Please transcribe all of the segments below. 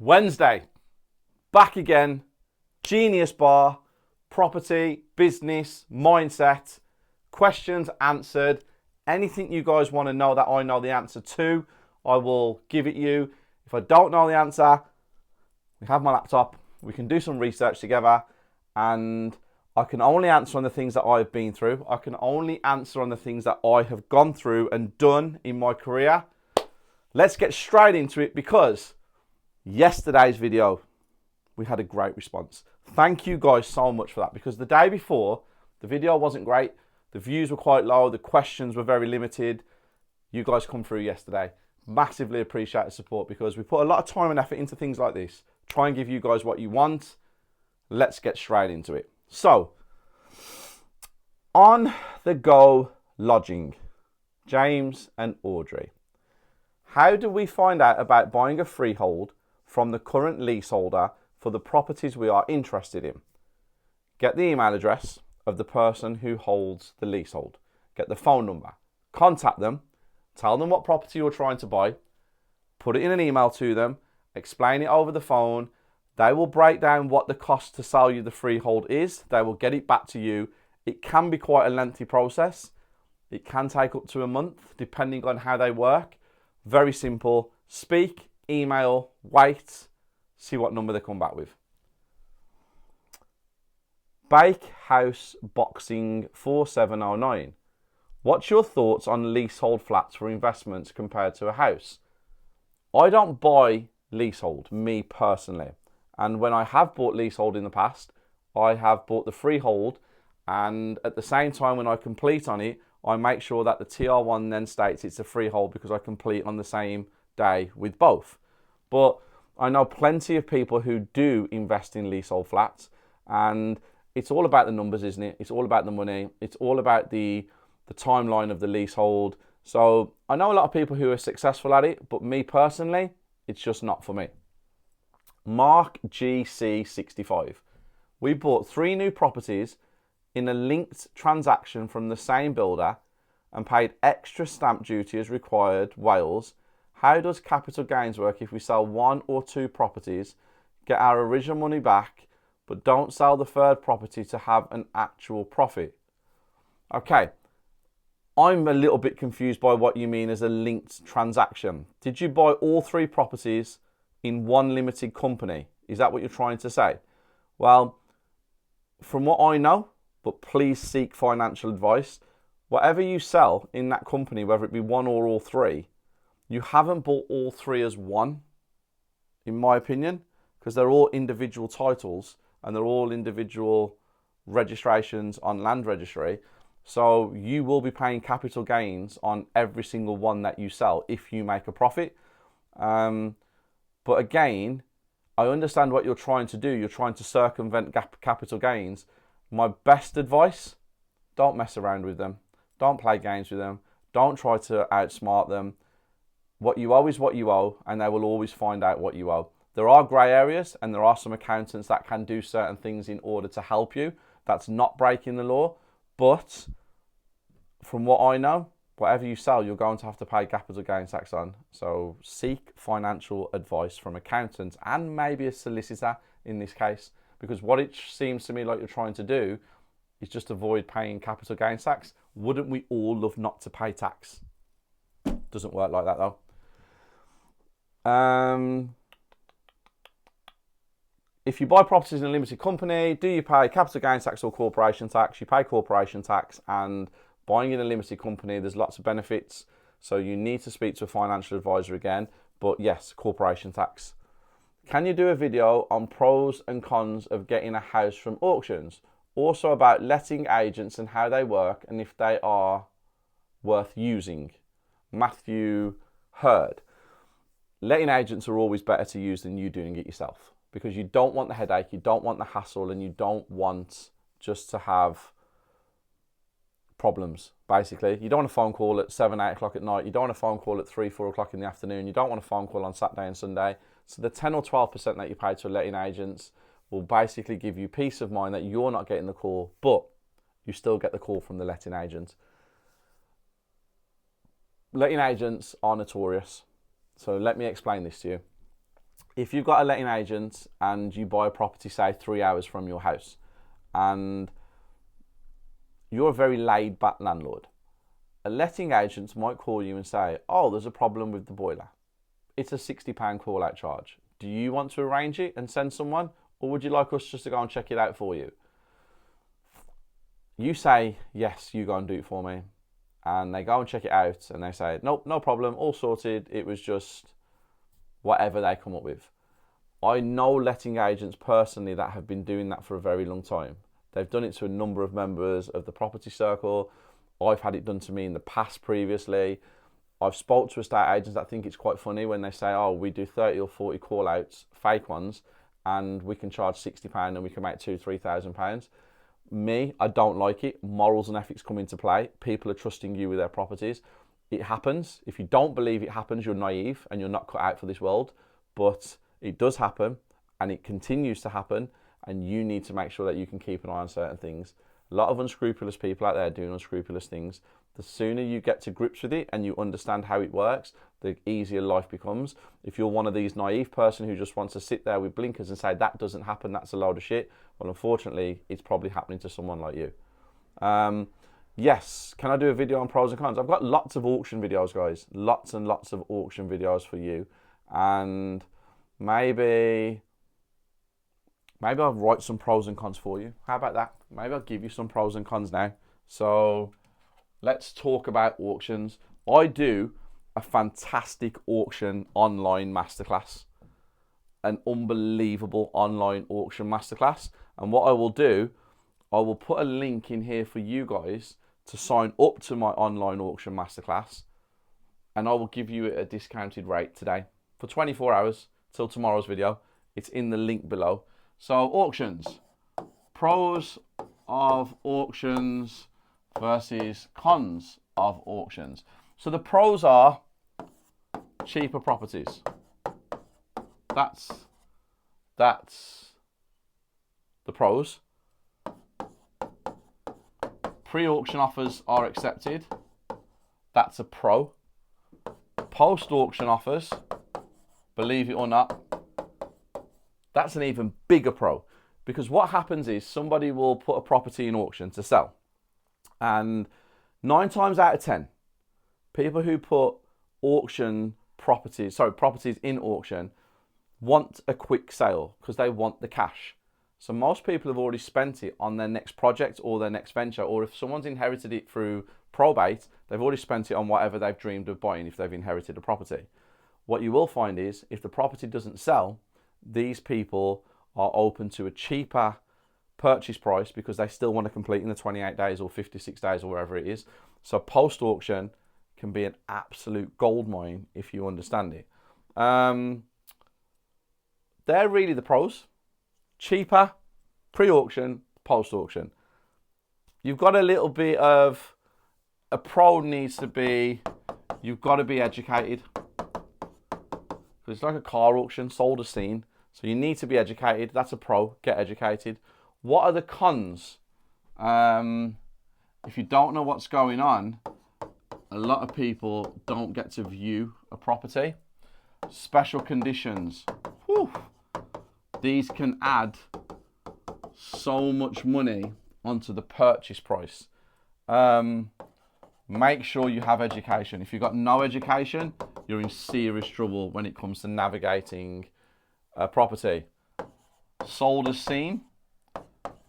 Wednesday, back again, Genius Bar, property, business, mindset, questions answered. Anything you guys want to know that I know the answer to, I will give it you. If I don't know the answer, we have my laptop, we can do some research together, and I can only answer on the things that I've been through. I can only answer on the things that I have gone through and done in my career. Let's get straight into it, because yesterday's video, we had a great response. Thank you guys so much for that, because the day before, the video wasn't great. The views were quite low. The questions were very limited. You guys come through yesterday. Massively appreciate the support, because we put a lot of time and effort into things like this. Try and give you guys what you want. Let's get straight into it. So, on the go lodging, James and Audrey. How do we find out about buying a freehold from the current leaseholder for the properties we are interested in? Get the email address of the person who holds the leasehold. Get the phone number. Contact them. Tell them what property you're trying to buy. Put it in an email to them. Explain it over the phone. They will break down what the cost to sell you the freehold is. They will get it back to you. It can be quite a lengthy process. It can take up to a month, depending on how they work. Very simple. Speak, email, wait, see what number they come back with. Bakehouse Boxing 4709. What's your thoughts on leasehold flats for investments compared to a house? I don't buy leasehold, me personally. And when I have bought leasehold in the past, I have bought the freehold, and at the same time when I complete on it, I make sure that the TR1 then states it's a freehold, because I complete on the same day with both. But I know plenty of people who do invest in leasehold flats, and it's all about the numbers, isn't it? It's all about the money. It's all about the timeline of the leasehold. So I know a lot of people who are successful at it, but me personally, it's just not for me. Mark GC65. We bought 3 new properties in a linked transaction from the same builder and paid extra stamp duty as required, Wales. How does capital gains work if we sell 1 or 2 properties, get our original money back, but don't sell the third property to have an actual profit? Okay, I'm a little bit confused by what you mean as a linked transaction. Did you buy all 3 properties in one limited company? Is that what you're trying to say? Well, from what I know, but please seek financial advice, whatever you sell in that company, whether it be 1 or all 3, you haven't bought all 3 as one, in my opinion, because they're all individual titles and they're all individual registrations on land registry. So you will be paying capital gains on every single one that you sell if you make a profit. But again, I understand what you're trying to do. You're trying to circumvent capital gains. My best advice, don't mess around with them. Don't play games with them. Don't try to outsmart them. What you owe is what you owe, and they will always find out what you owe. There are grey areas, and there are some accountants that can do certain things in order to help you. That's not breaking the law. But from what I know, whatever you sell, you're going to have to pay capital gains tax on. So seek financial advice from accountants and maybe a solicitor in this case, because what it seems to me like you're trying to do is just avoid paying capital gains tax. Wouldn't we all love not to pay tax? Doesn't work like that though. If you buy properties in a limited company, do you pay capital gains tax or corporation tax? You pay corporation tax, and buying in a limited company, there's lots of benefits. So you need to speak to a financial advisor again. But yes, corporation tax. Can you do a video on pros and cons of getting a house from auctions? Also about letting agents and how they work and if they are worth using. Matthew Hurd. Letting agents are always better to use than you doing it yourself, because you don't want the headache, you don't want the hassle, and you don't want just to have problems, basically. You don't want a phone call at 7, 8 o'clock at night. You don't want a phone call at 3, 4 o'clock in the afternoon. You don't want a phone call on Saturday and Sunday. So the 10 or 12% that you pay to letting agents will basically give you peace of mind that you're not getting the call, but you still get the call from the letting agent. Letting agents are notorious. So let me explain this to you. if you've got a letting agent and you buy a property, say 3 hours from your house, and you're a very laid back landlord, a letting agent might call you and say, oh, there's a problem with the boiler. It's a £60 call out charge. Do you want to arrange it and send someone, or would you like us just to go and check it out for you? You say, yes, you go and do it for me. And they go and check it out and they say, nope, no problem, all sorted. It was just whatever they come up with. I know letting agents personally that have been doing that for a very long time. They've done it to a number of members of the property circle. I've had it done to me in the past previously. I've spoke to estate agents that think it's quite funny when they say, oh, we do 30 or 40 call outs, fake ones, and we can charge £60 and we can make £2,000-3,000. Me, I don't like it. Morals and ethics come into play. People are trusting you with their properties. It happens. If you don't believe it happens, you're naive and you're not cut out for this world. But it does happen and it continues to happen, and you need to make sure that you can keep an eye on certain things. A lot of unscrupulous people out there doing unscrupulous things. The sooner you get to grips with it and you understand how it works, the easier life becomes. If you're one of these naive person who just wants to sit there with blinkers and say that doesn't happen, that's a load of shit, well, unfortunately, it's probably happening to someone like you. Yes, can I do a video on pros and cons? I've got lots of auction videos, guys. Lots and lots of auction videos for you. And maybe I'll write some pros and cons for you. How about that? Maybe I'll give you some pros and cons now. So let's talk about auctions. I do a fantastic auction online masterclass, an unbelievable online auction masterclass. And what I will do, I will put a link in here for you guys to sign up to my online auction masterclass, and I will give you a discounted rate today for 24 hours till tomorrow's video. It's in the link below. So auctions, pros of auctions versus cons of auctions. So the pros are cheaper properties. That's the pros. Pre-auction offers are accepted. That's a pro. Post-auction offers, believe it or not, that's an even bigger pro. Because what happens is somebody will put a property in auction to sell. And 9 times out of 10, people who put properties in auction want a quick sale because they want the cash. So most people have already spent it on their next project or their next venture, or if someone's inherited it through probate, they've already spent it on whatever they've dreamed of buying if they've inherited a property. What you will find is if the property doesn't sell, these people are open to a cheaper purchase price because they still want to complete in the 28 days or 56 days or wherever it is. So post-auction can be an absolute goldmine if you understand it. They're really the pros. Cheaper, pre-auction, post-auction. You've got a little bit of, a pro needs to be, you've got to be educated. Because it's like a car auction, sold as seen. So you need to be educated. That's a pro, get educated. What are the cons? If you don't know what's going on, a lot of people don't get to view a property. Special conditions. Whew. These can add so much money onto the purchase price. Make sure you have education. If you've got no education, you're in serious trouble when it comes to navigating a property. Sold as seen,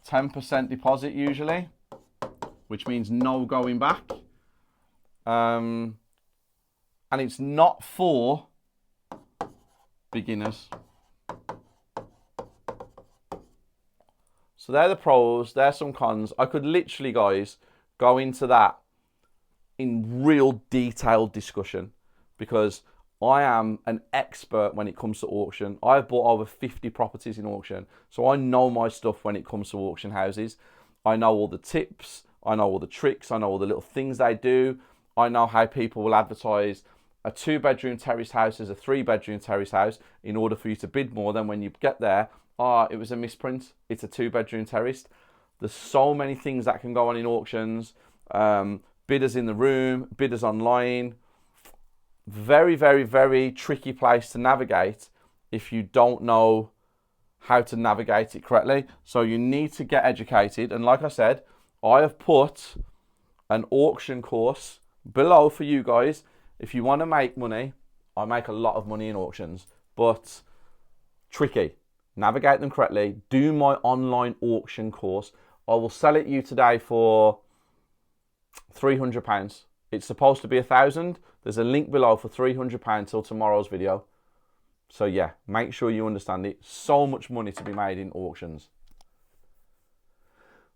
10% deposit usually, which means no going back. And it's not for beginners. So they're the pros, there's some cons. I could literally, guys, go into that in real detailed discussion because I am an expert when it comes to auction. I've bought over 50 properties in auction, so I know my stuff when it comes to auction houses. I know all the tips, I know all the tricks, I know all the little things they do. I know how people will advertise a 2-bedroom terrace house as a 3-bedroom terrace house in order for you to bid more. Then when you get there, it was a misprint, it's a 2-bedroom terrace. There's so many things that can go on in auctions. Bidders in the room, bidders online. Very, very, very tricky place to navigate if you don't know how to navigate it correctly. So you need to get educated. And like I said, I have put an auction course below for you guys. If you want to make money, I make a lot of money in auctions, but tricky. Navigate them correctly. Do my online auction course. I will sell it you today for £300. It's supposed to be £1,000. There's a link below for £300 till tomorrow's video. So yeah, make sure you understand it. So much money to be made in auctions.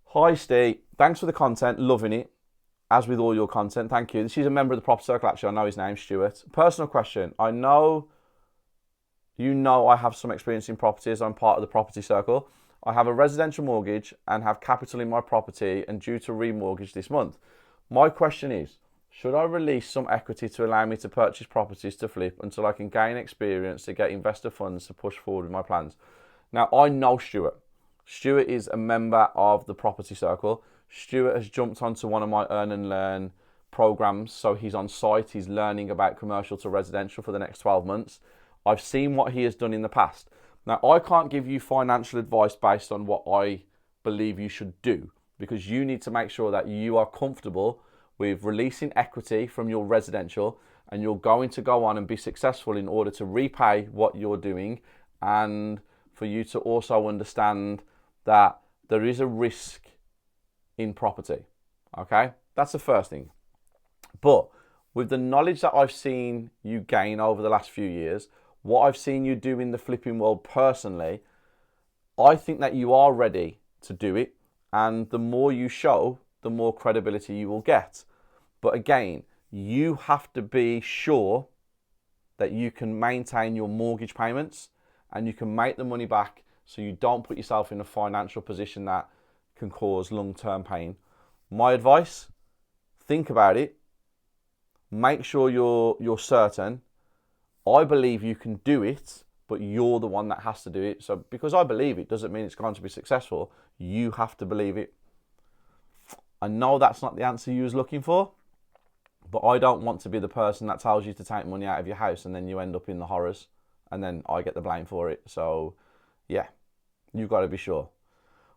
Hi Steve, thanks for the content, loving it. As with all your content, thank you. This is a member of the Property Circle, actually. I know his name, Stuart. Personal question. I know I have some experience in properties. I'm part of the Property Circle. I have a residential mortgage and have capital in my property and due to remortgage this month. My question is, should I release some equity to allow me to purchase properties to flip until I can gain experience to get investor funds to push forward with my plans? Now, I know Stuart. Stuart is a member of the Property Circle. Stuart has jumped onto one of my Earn and Learn programs. So he's on site. He's learning about commercial to residential for the next 12 months. I've seen what he has done in the past. Now, I can't give you financial advice based on what I believe you should do, because you need to make sure that you are comfortable with releasing equity from your residential and you're going to go on and be successful in order to repay what you're doing, and for you to also understand that there is a risk in property. Okay, that's the first thing. But with the knowledge that I've seen you gain over the last few years, what I've seen you do in the flipping world personally, I think that you are ready to do it. And the more you show, the more credibility you will get. But again, you have to be sure that you can maintain your mortgage payments and you can make the money back, so you don't put yourself in a financial position that can cause long-term pain. My advice, think about it. Make sure you're certain. I believe you can do it, but you're the one that has to do it. So because I believe it doesn't mean it's going to be successful. You have to believe it. I know that's not the answer you was looking for, but I don't want to be the person that tells you to take money out of your house and then you end up in the horrors and then I get the blame for it. So yeah, you've got to be sure.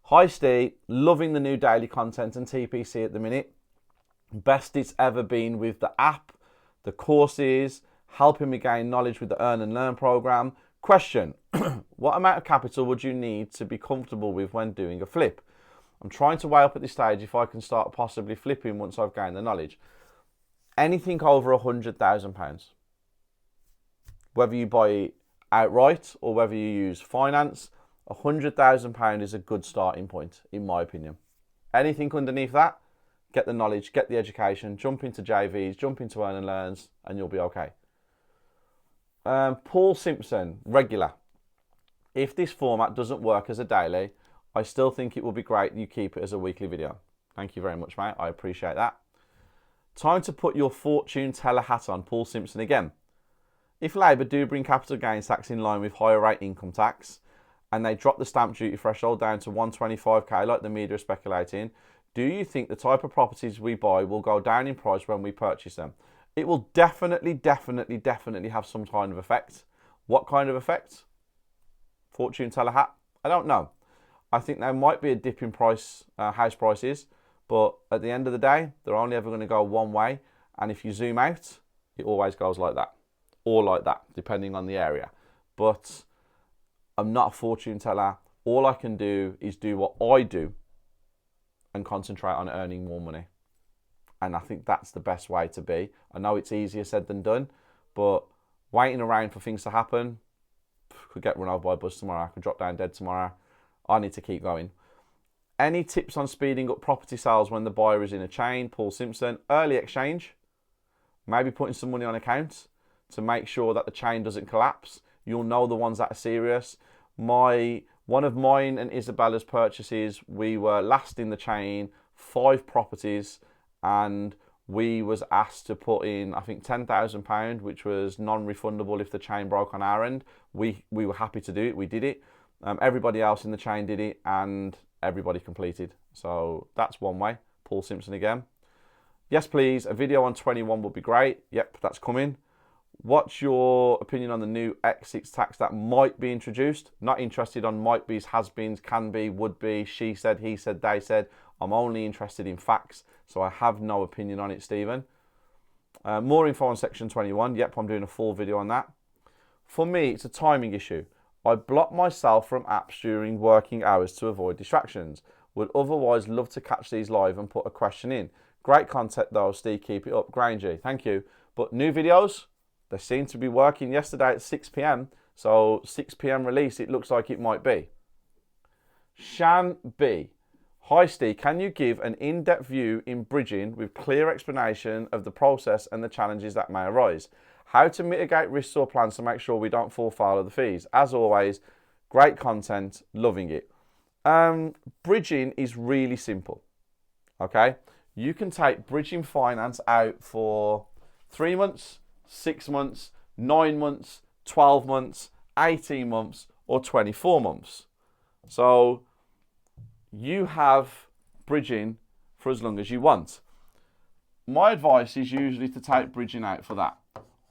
Hi Steve, loving the new daily content and TPC at the minute. Best it's ever been with the app, the courses, helping me gain knowledge with the Earn and Learn program. Question, what amount of capital would you need to be comfortable with when doing a flip? I'm trying to weigh up at this stage if I can start possibly flipping once I've gained the knowledge. Anything over £100,000. Whether you buy it outright or whether you use finance, £100,000 is a good starting point, in my opinion. Anything underneath that, get the knowledge, get the education, jump into JVs, jump into Earn and Learns, and you'll be okay. Paul Simpson, regular. If this format doesn't work as a daily, I still think it will be great you keep it as a weekly video. Thank you very much, mate. I appreciate that. Time to put your fortune teller hat on, Paul Simpson again. If Labour do bring capital gains tax in line with higher rate income tax and they drop the stamp duty threshold down to 125k like the media are speculating, do you think the type of properties we buy will go down in price when we purchase them? It will definitely have some kind of effect. What kind of effect? Fortune teller hat? I don't know. I think there might be a dip in price, house prices, but at the end of the day, they're only ever going to go one way. And if you zoom out, it always goes like that, or like that, depending on the area. But I'm not a fortune teller. All I can do is do what I do and concentrate on earning more money. And I think that's the best way to be. I know it's easier said than done, but waiting around for things to happen, could get run over by a bus tomorrow, I could drop down dead tomorrow. I need to keep going. Any tips on speeding up property sales when the buyer is in a chain? Paul Simpson. Early exchange. Maybe putting some money on account to make sure that the chain doesn't collapse. You'll know the ones that are serious. One of mine and Isabella's purchases, we were last in the chain, 5 properties, and we was asked to put in, I think, £10,000, which was non-refundable if the chain broke on our end. We were happy to do it. We did it. Everybody else in the chain did it, and everybody completed. So that's one way. Paul Simpson again. Yes, please. A video on 21 would be great. Yep, that's coming. What's your opinion on the new exit tax that might be introduced? Not interested on might be's, has beens, can be, would be, she said, he said, they said. I'm only interested in facts, so I have no opinion on it, Stephen. More info on section 21. Yep, I'm doing a full video on that. For me, it's a timing issue. I block myself from apps during working hours to avoid distractions. Would otherwise love to catch these live and put a question in. Great content though, Steve, keep it up. Granger, thank you. But new videos, they seem to be working. Yesterday at 6 p.m, so 6 p.m. release, it looks like it might be. Shan B. Hi Steve, can you give an in-depth view in bridging with clear explanation of the process and the challenges that may arise? How to mitigate risks or plans to make sure we don't fall foul of the fees? As always, great content, loving it. Bridging is really simple, okay? You can take bridging finance out for 3 months, 6 months, 9 months, 12 months, 18 months, or 24 months. So you have bridging for as long as you want. My advice is usually to take bridging out for that.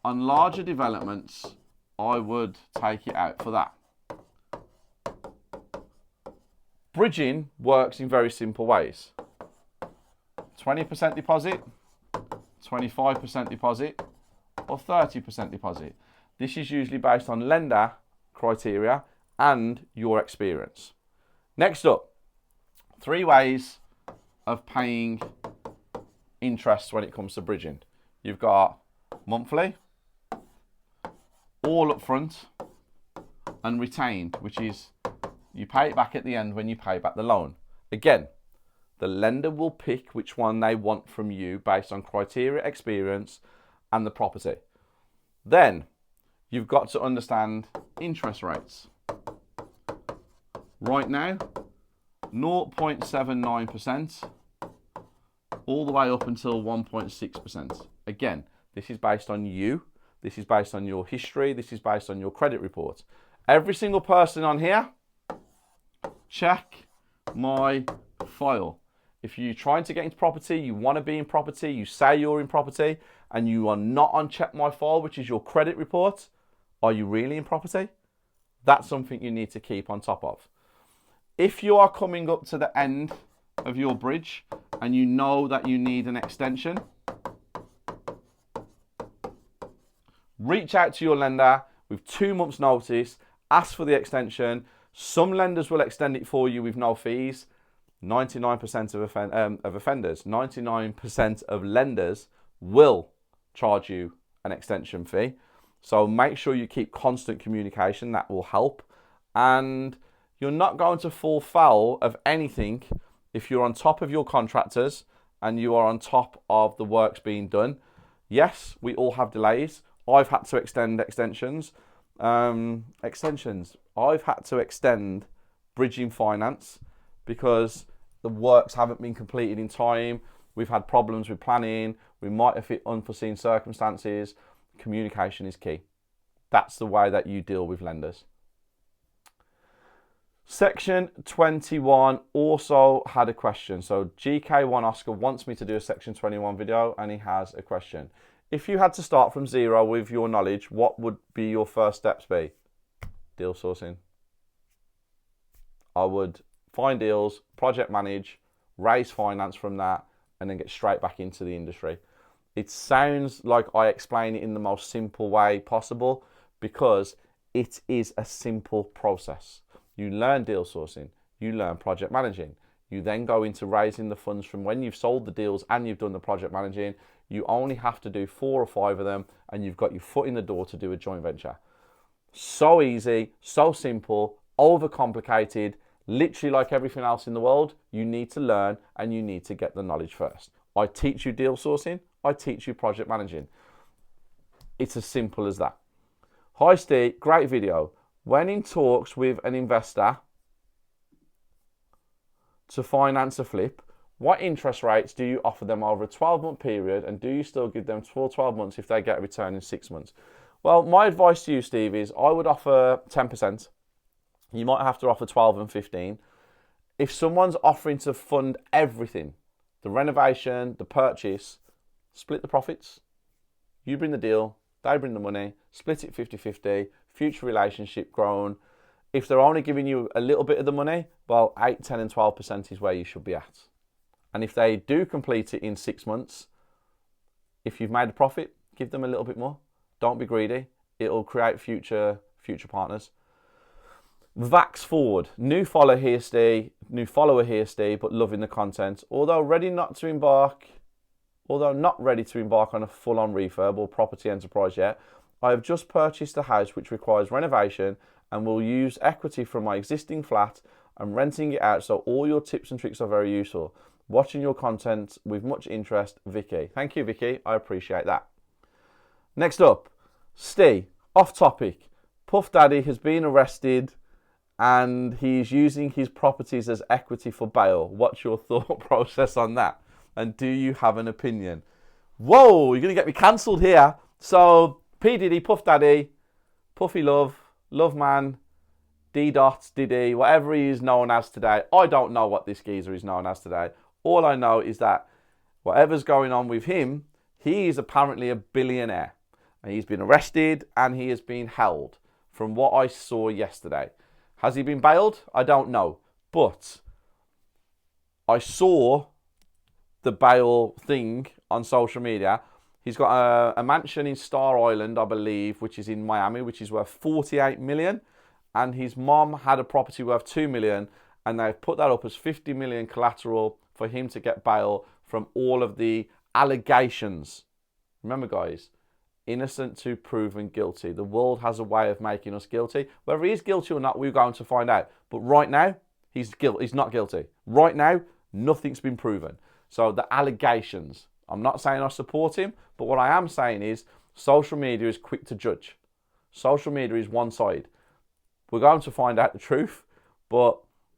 On larger developments, I would take it out for that. Bridging works in very simple ways. 20% deposit, 25% deposit, or 30% deposit. This is usually based on lender criteria and your experience. Next up, 3 ways of paying interest when it comes to bridging. You've got monthly, all up front, and retained, which is you pay it back at the end when you pay back the loan. Again, the lender will pick which one they want from you based on criteria, experience, and the property. Then you've got to understand interest rates. Right now, 0.79% all the way up until 1.6%. Again, this is based on you. This is based on your history. This is based on your credit report. Every single person on here, check my file. If you're trying to get into property, you want to be in property, you say you're in property, and you are not on Check My File, which is your credit report, are you really in property? That's something you need to keep on top of. If you are coming up to the end of your bridge and you know that you need an extension, reach out to your lender with 2 months notice, ask for the extension. Some lenders will extend it for you with no fees. 99% of offenders, 99% of lenders will charge you an extension fee. So make sure you keep constant communication. That will help. And you're not going to fall foul of anything if you're on top of your contractors and you are on top of the works being done. Yes, we all have delays. I've had to extend extensions. I've had to extend bridging finance because the works haven't been completed in time. We've had problems with planning. We might have hit unforeseen circumstances. Communication is key. That's the way that you deal with lenders. Section 21 also had a question. So GK1 Oscar wants me to do a section 21 video and he has a question. If you had to start from zero with your knowledge, what would be your first steps be? Deal sourcing. I would find deals, project manage, raise finance from that, and then get straight back into the industry. It sounds like I explain it in the most simple way possible because it is a simple process. You learn deal sourcing, you learn project managing. You then go into raising the funds from when you've sold the deals and you've done the project managing. You only have to do 4 or 5 of them and you've got your foot in the door to do a joint venture. So easy, so simple, overcomplicated, literally like everything else in the world. You need to learn and you need to get the knowledge first. I teach you deal sourcing, I teach you project managing. It's as simple as that. Hi Steve, great video. When in talks with an investor to finance a flip, what interest rates do you offer them over a 12-month period, and do you still give them for 12 months if they get a return in 6 months? Well, my advice to you, Steve, is I would offer 10%. You might have to offer 12 and 15. If someone's offering to fund everything, the renovation, the purchase, split the profits. You bring the deal, They bring the money, split it 50-50, future relationship grown. If they're only giving you a little bit of the money, well, 8, 10 and 12% is where you should be at. And if they do complete it in 6 months, if you've made a profit, give them a little bit more. Don't be greedy. It'll create future partners. Vax Ford, new follower here, Steve, but loving the content. Although not ready to embark on a full-on refurb or property enterprise yet, I have just purchased a house which requires renovation and will use equity from my existing flat and renting it out, so all your tips and tricks are very useful. Watching your content with much interest, Vicky. Thank you, Vicky. I appreciate that. Next up, Steve, off topic. Puff Daddy has been arrested and he's using his properties as equity for bail. What's your thought process on that? And do you have an opinion? Whoa, you're going to get me cancelled here. So, P. Diddy, Puff Daddy, Puffy Love, Love Man, D. Diddy, whatever he is known as today. I don't know what this geezer is known as today. All I know is that whatever's going on with him, he is apparently a billionaire. And he's been arrested and he has been held from what I saw yesterday. Has he been bailed? I don't know. But I saw the bail thing on social media. He's got a mansion in Star Island, I believe, which is in Miami, which is worth 48 million. And his mom had a property worth 2 million. And they've put that up as 50 million collateral for him to get bail from all of the allegations. Remember, guys, innocent to proven guilty. The world has a way of making us guilty. Whether he's guilty or not, we're going to find out. But right now, he's not guilty. Right now, nothing's been proven. So the allegations, I'm not saying I support him, but what I am saying is social media is quick to judge. Social media is one side. We're going to find out the truth, but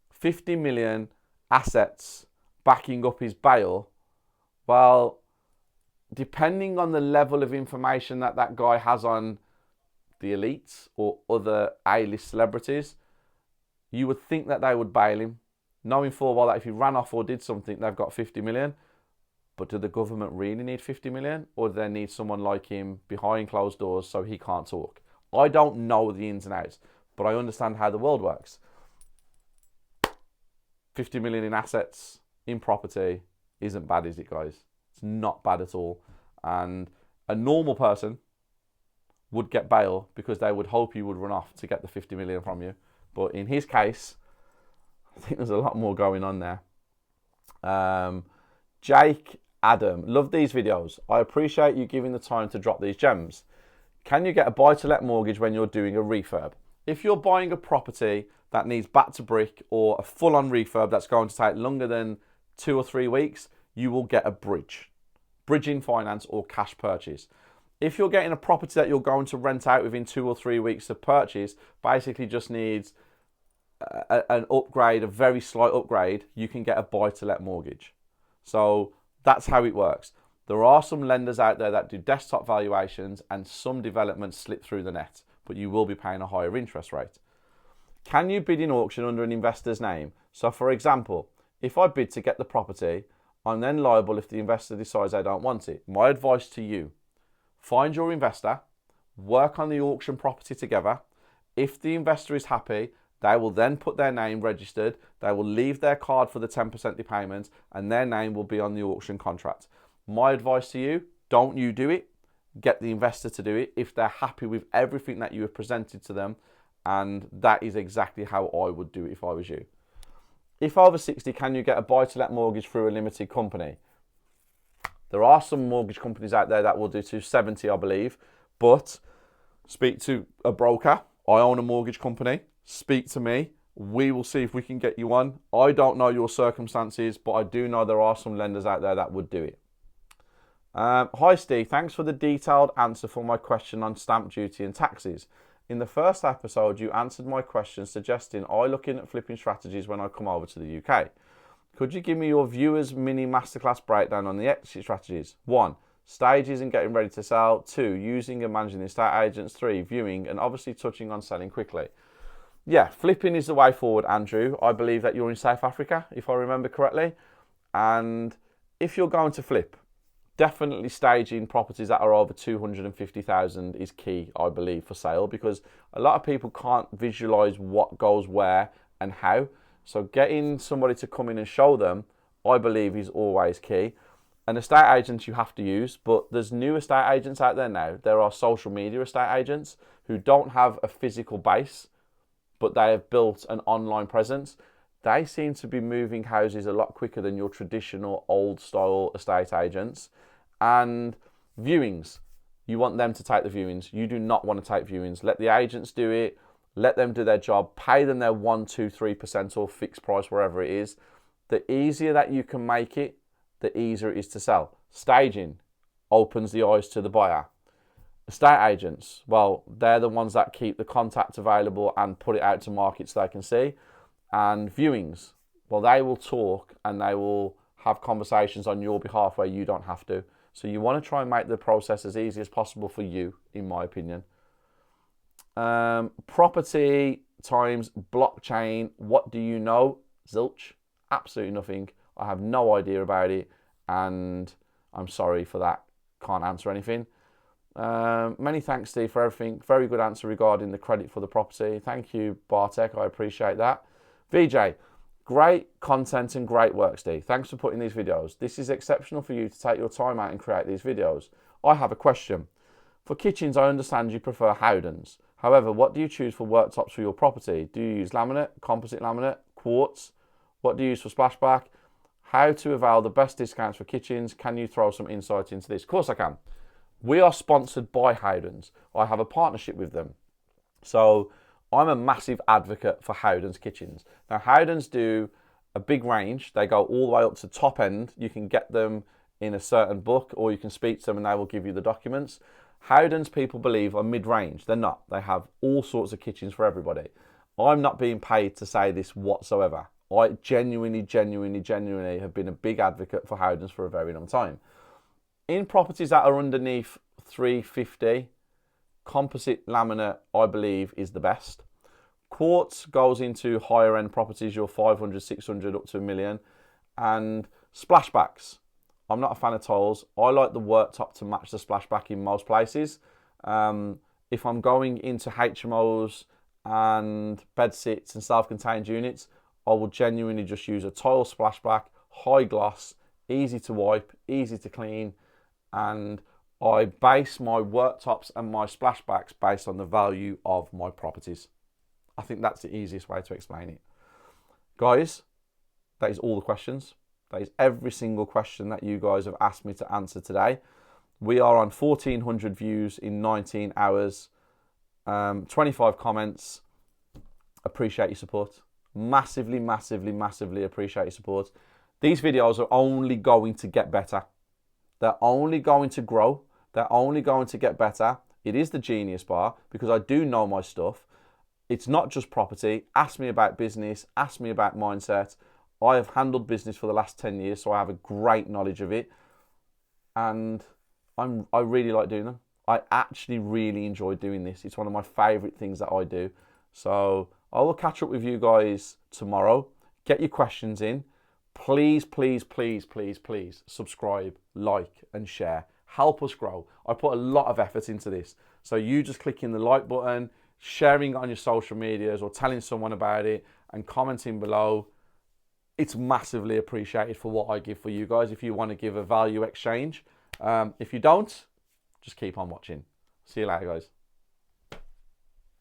50 million assets backing up his bail, well, depending on the level of information that guy has on the elites or other A-list celebrities, you would think that they would bail him, knowing full well that if he ran off or did something, they've got 50 million. But do the government really need 50 million? Or do they need someone like him behind closed doors so he can't talk? I don't know the ins and outs, but I understand how the world works. 50 million in assets, in property, isn't bad, is it, guys? It's not bad at all. And a normal person would get bail because they would hope you would run off to get the 50 million from you. But in his case, I think there's a lot more going on there. Jake Adam, love these videos. I appreciate you giving the time to drop these gems. Can you get a buy-to-let mortgage when you're doing a refurb? If you're buying a property that needs back to brick or a full-on refurb that's going to take longer than 2 or 3 weeks, you will get a bridging finance or cash purchase. If you're getting a property that you're going to rent out within 2 or 3 weeks of purchase, basically just needs an upgrade, a very slight upgrade, you can get a buy-to-let mortgage. So that's how it works. There are some lenders out there that do desktop valuations and some developments slip through the net, but you will be paying a higher interest rate. Can you bid in auction under an investor's name? So for example, if I bid to get the property, I'm then liable if the investor decides they don't want it. My advice to you, find your investor, work on the auction property together. If the investor is happy, they will then put their name registered, they will leave their card for the 10% repayment, and their name will be on the auction contract. My advice to you, don't you do it, get the investor to do it if they're happy with everything that you have presented to them, and that is exactly how I would do it if I was you. If over 60, can you get a buy-to-let mortgage through a limited company? There are some mortgage companies out there that will do to 70, I believe, but speak to a broker. I own a mortgage company. Speak to me. We will see if we can get you one. I don't know your circumstances, but I do know there are some lenders out there that would do it. Hi Steve, thanks for the detailed answer for my question on stamp duty and taxes. In the first episode, you answered my question suggesting I look in at flipping strategies when I come over to the UK. Could you give me your viewers mini masterclass breakdown on the exit strategies? 1. Stages and getting ready to sell. 2. Using and managing estate agents. 3. Viewing and obviously touching on selling quickly. Yeah, flipping is the way forward, Andrew. I believe that you're in South Africa, if I remember correctly. And if you're going to flip, Definitely staging properties that are over 250,000 is key, I believe, for sale, because a lot of people can't visualize what goes where and how. So getting somebody to come in and show them, I believe, is always key. And estate agents you have to use, but there's new estate agents out there now. There are social media estate agents who don't have a physical base, but they have built an online presence. They seem to be moving houses a lot quicker than your traditional old style estate agents. And viewings, you want them to take the viewings. You do not want to take viewings. Let the agents do it. Let them do their job. Pay them their 1%, 2%, 3% or fixed price, wherever it is. The easier that you can make it, the easier it is to sell. Staging opens the eyes to the buyer. Estate agents, well, they're the ones that keep the contact available and put it out to market so they can see. And viewings, well, they will talk and they will have conversations on your behalf where you don't have to. So you want to try and make the process as easy as possible for you, in my opinion. Property times blockchain. What do you know? Zilch. Absolutely nothing. I have no idea about it, and I'm sorry for that. Can't answer anything. Many thanks, Steve, for everything. Very good answer regarding the credit for the property. Thank you, Bartek. I appreciate that. VJ, great content and great work, Steve. Thanks for putting these videos. This is exceptional for you to take your time out and create these videos. I have a question. For kitchens, I understand you prefer Howdens. However, what do you choose for worktops for your property? Do you use laminate, composite laminate, quartz? What do you use for splashback? How to avail the best discounts for kitchens? Can you throw some insight into this? Of course I can. We are sponsored by Howdens. I have a partnership with them. So I'm a massive advocate for Howdens kitchens. Now, Howdens do a big range. They go all the way up to top end. You can get them in a certain book, or you can speak to them and they will give you the documents. Howdens, people believe, are mid-range. They're not. They have all sorts of kitchens for everybody. I'm not being paid to say this whatsoever. I genuinely have been a big advocate for Howdens for a very long time. In properties that are underneath 350, composite laminate, I believe, is the best. Quartz goes into higher end properties, your 500, 600 up to $1 million. And splashbacks. I'm not a fan of tiles. I like the worktop to match the splashback in most places. If I'm going into HMOs and bed sits and self-contained units, I will genuinely just use a tile splashback, high gloss, easy to wipe, easy to clean, and I base my worktops and my splashbacks based on the value of my properties. I think that's the easiest way to explain it. Guys, that is all the questions. That is every single question that you guys have asked me to answer today. We are on 1,400 views in 19 hours, 25 comments. Appreciate your support. Massively appreciate your support. These videos are only going to get better. They're only going to grow. They're only going to get better. It is the Genius Bar because I do know my stuff. It's not just property. Ask me about business. Ask me about mindset. I have handled business for the last 10 years, so I have a great knowledge of it. And I really like doing them. I actually really enjoy doing this. It's one of my favorite things that I do. So I will catch up with you guys tomorrow. Get your questions in. Please subscribe, like, and share. Help us grow. I put a lot of effort into this. So you just clicking the like button, sharing it on your social medias or telling someone about it and commenting below, it's massively appreciated for what I give for you guys if you want to give a value exchange. If you don't, just keep on watching. See you later, guys.